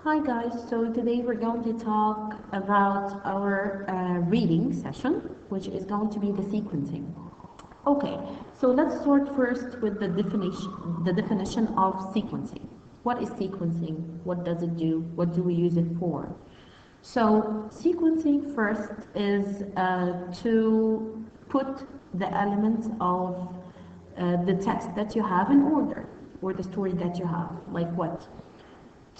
Hi guys, so today we're going to talk about our reading session, which is going to be the sequencing. Okay, so let's start first with the definition of sequencing. What is sequencing? What does it do? What do we use it for? So sequencing first is to put the elements of the text that you have in order, or the story that you have. Like what?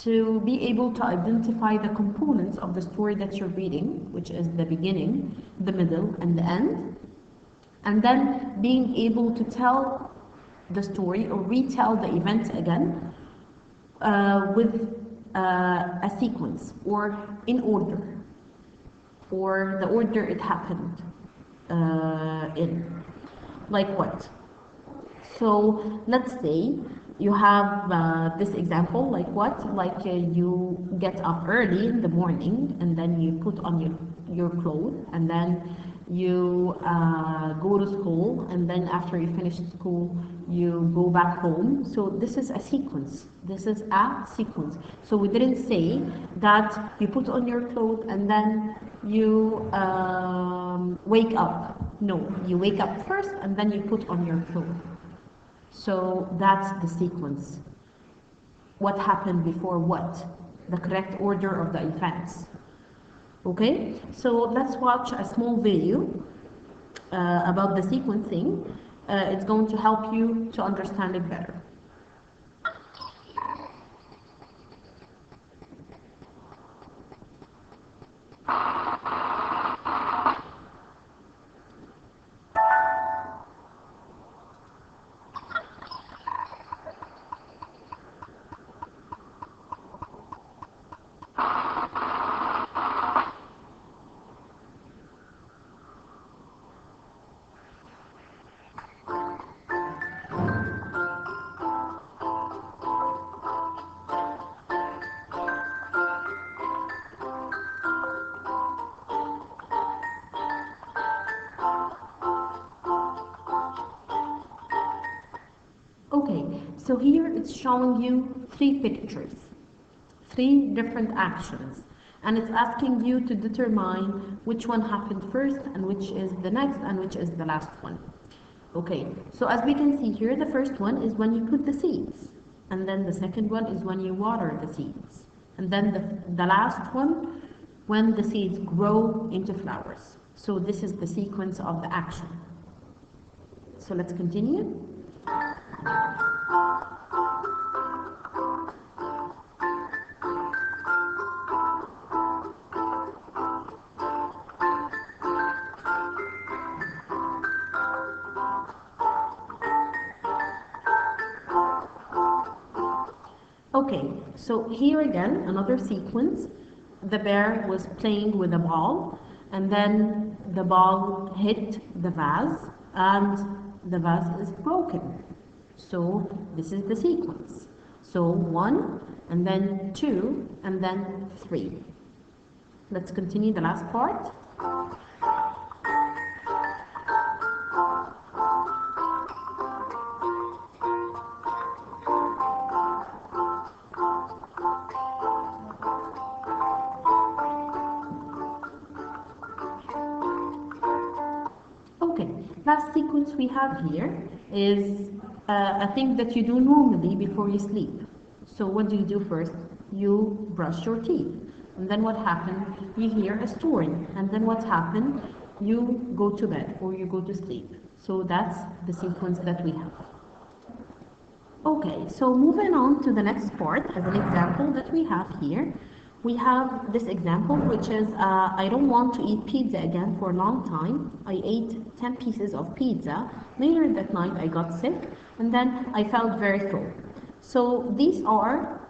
To be able to identify the components of the story that you're reading, which is the beginning, the middle, and the end, and then being able to tell the story or retell the events again with a sequence or in order, or the order it happened in. Like what? So let's say you have this example, like what? Like you get up early in the morning and then you put on your clothes and then you go to school, and then after you finish school you go back home. So this is a sequence. This is a sequence. So we didn't say that you put on your clothes and then you wake up. No, you wake up first and then you put on your clothes. So that's the sequence. What happened before what? The correct order of the events. Okay, so let's watch a small video about the sequencing. It's going to help you to understand it better. Okay, so here it's showing you three pictures, three different actions, and it's asking you to determine which one happened first and which is the next and which is the last one. Okay, so as we can see here, the first one is when you put the seeds, and then the second one is when you water the seeds, and then the last one when the seeds grow into flowers. So this is the sequence of the action. So let's continue. Okay, so here again, another sequence. The bear was playing with a ball, and then the ball hit the vase, and the vase is broken. So this is the sequence. So 1, and then 2, and then 3. Let's continue the last part. Okay, last sequence we have here is a thing that you do normally before you sleep. So what do you do first? You brush your teeth. And then what happened? You hear a story. And then what happened? You go to bed or you go to sleep. So that's the sequence that we have. Okay, so moving on to the next part, as an example that we have here, we have this example, which is I don't want to eat pizza again for a long time. I ate 10 pieces of pizza. Later that night I got sick, and then I felt very full. So these are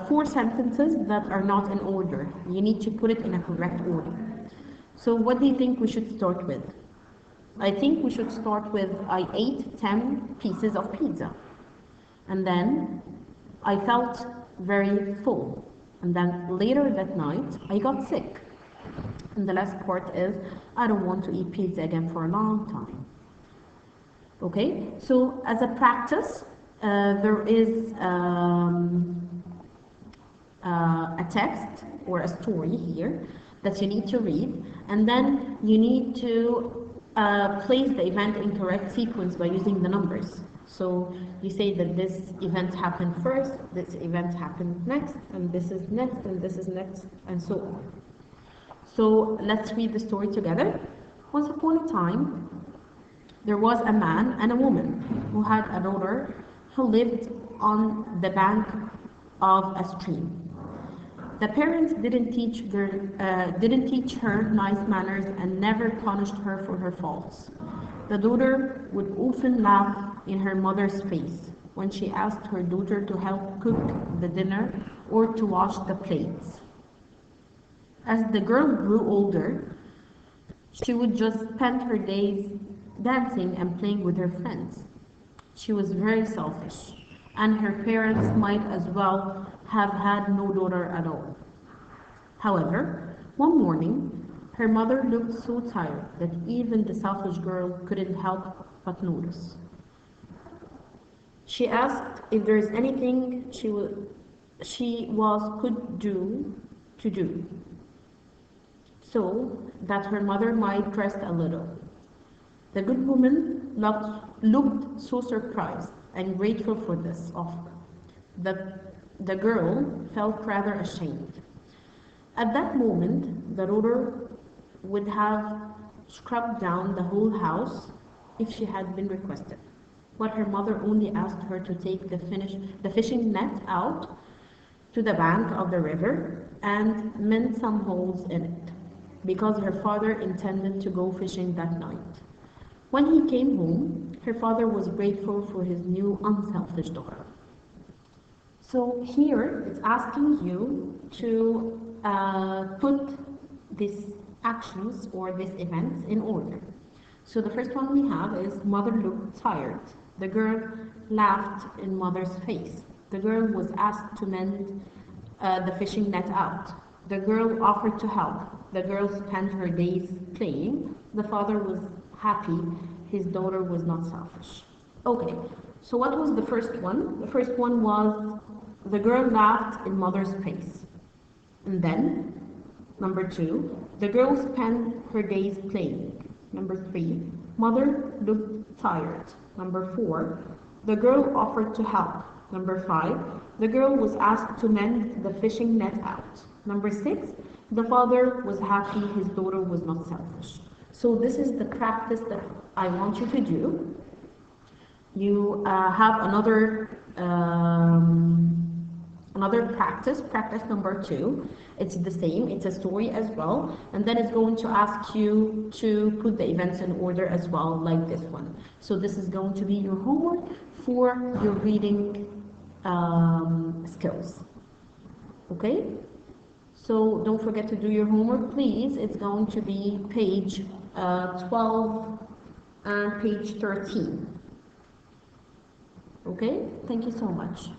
4 sentences that are not in order. You need to put it in a correct order. So what do you think we should start with? I think we should start with I ate 10 pieces of pizza. And then I felt very full. And then later that night, I got sick. And the last part is I don't want to eat pizza again for a long time. Okay, so as a practice, there is a text or a story here that you need to read, and then you need to place the event in correct sequence by using the numbers. So you say that this event happened first, this event happened next, and this is next, and this is next, and so on. So let's read the story together. Once upon a time, there was a man and a woman who had a daughter who lived on the bank of a stream. The parents didn't teach her nice manners and never punished her for her faults. The daughter would often laugh in her mother's face when she asked her daughter to help cook the dinner or to wash the plates. As the girl grew older, she would just spend her days dancing and playing with her friends. She was very selfish, and her parents might as well have had no daughter at all. However, one morning, her mother looked so tired that even the selfish girl couldn't help but notice. She asked if there is anything she could do to do, so that her mother might rest a little. The good woman looked so surprised and grateful for this offer. The girl felt rather ashamed. At that moment, the daughter would have scrubbed down the whole house if she had been requested. But her mother only asked her to take the fishing net out to the bank of the river and mend some holes in it, because her father intended to go fishing that night. When he came home, her father was grateful for his new unselfish daughter. So here it's asking you to put these actions or these events in order. So the first one we have is mother looked tired. The girl laughed in mother's face. The girl was asked to mend the fishing net out. The girl offered to help. The girl spent her days playing. The father was happy his daughter was not selfish. Okay, so what was the first one? The first one was the girl laughed in mother's face. And then, number 2, the girl spent her days playing. Number 3, mother looked tired. Number 4, the girl offered to help. Number 5, the girl was asked to mend the fishing net out. Number 6, the father was happy his daughter was not selfish. So this is the practice that I want you to do. You have another practice number 2. It's the same, it's a story as well, and then it's going to ask you to put the events in order as well, like this one. So this is going to be your homework for your reading skills. Okay? So don't forget to do your homework, please. It's going to be page 12 and page 13. Okay? Thank you so much.